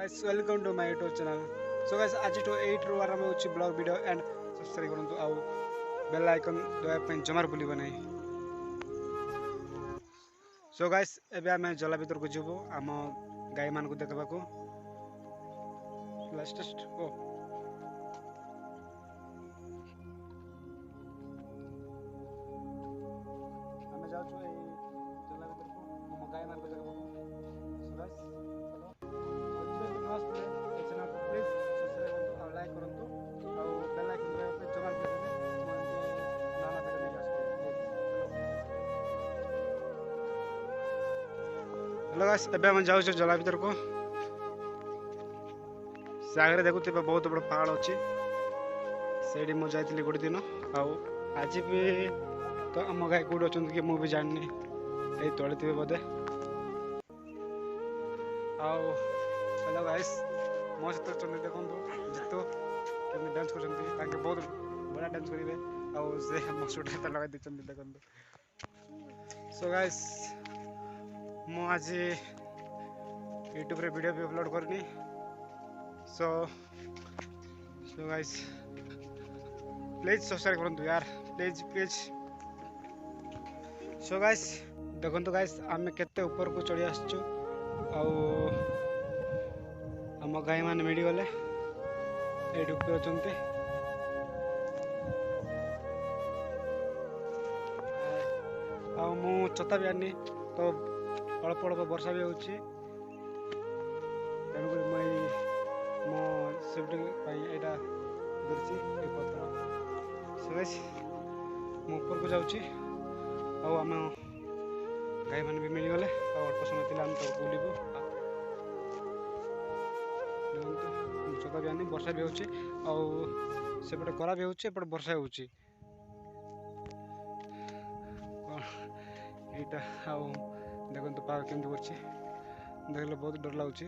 guys, welcome to my YouTube channel. So guys, आज तो 8 ରୁ आराम होची ब्लॉग वीडियो एंड सब्सक्राइब करंतु आउ बेल आइकन दबा पे जमार भूली बनाई. So guys, एबे आमे जला भीतर को जीवो आम गाय मान को देखबा को लास्ट ओ आमे जाउ छु ए जला भीतर को आम गाय मान को देखबा को. So guys, चलो प्लीज सब्सक्राइब करंतु और लाइक करंतु और बेल आइकन दबा पे जमार भूली नाना बेटा नहीं आसते. हेलो गाइस, एबे हम जाउ छु जला भीतर को. से आगे देखुते बहुत बड़ पहाड़ अच्छी से मुझे जाइली गोटे दिन आज भी तो आम गाय कौट अच्छा कि मुझे जानी ये तले थे बोधे. हेलो गाइस, मो सहित देखो जितु केमी डांस कर बहुत बढ़िया डांस करेंगे मसूटा लगे देखो. सो गाइस, मु आज यूट्यूब रे वीडियो भी अपलोड करनी. So guys, please subscribe करंतु यार, प्लीज. So guys, देखो गाइस आम केते ऊपर को चढ़ी आसचु आम गाय मान मिली गले ये ऊपर अछंते. मु छता भी आनी तो अल्प अल्प वर्षा भी होची तेणुक मो सेफ्टी यहाँ धरची ये पत्र. सो गाइस, मु ऊपर को जाऊँगी आम गाय मान भी मिलगले अल्प समय थी आम तो बुलू छता भी आनी वर्षा भी होपटे खरा भी होपटे वर्षा होटा देखो पाग केमती कर देखले बहुत डर लगुच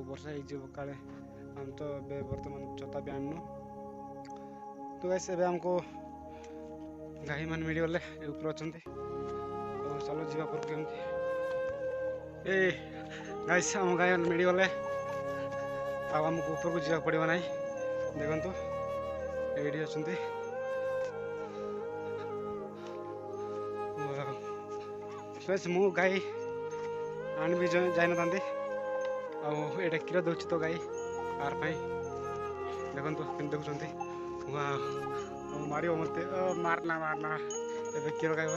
वर्षा हो काले हम तो बर्तमान छता भी आनु. तो गाइस एबे हमको गाय मान मिल गले ऊपर अच्छा चलो जीवा पर केमती ए गाइस आम गाय मान मिल गले आमको ऊपर को जीवा पड़ो ना. देखो ये अच्छा गाइस मु गाय आनी भी जाई ना आटा क्षीर दौर तो गाय आर देखो देखुं मार मत मारना ए क्षीर गाय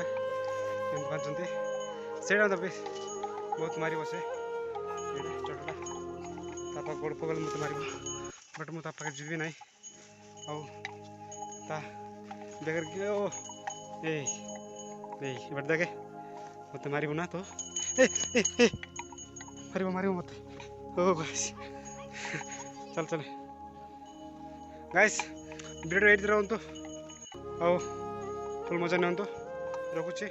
पाँच से बहुत मार से चोटा तापा गोड़ पगल मत मार बट मुझे पाखे जीवी ना देख ओ बट देखे मत मार ना तो मार मत. ओ गाइस चल गाइस वीडियो एडिट रहतु फुल मजा नियंतु रखुची.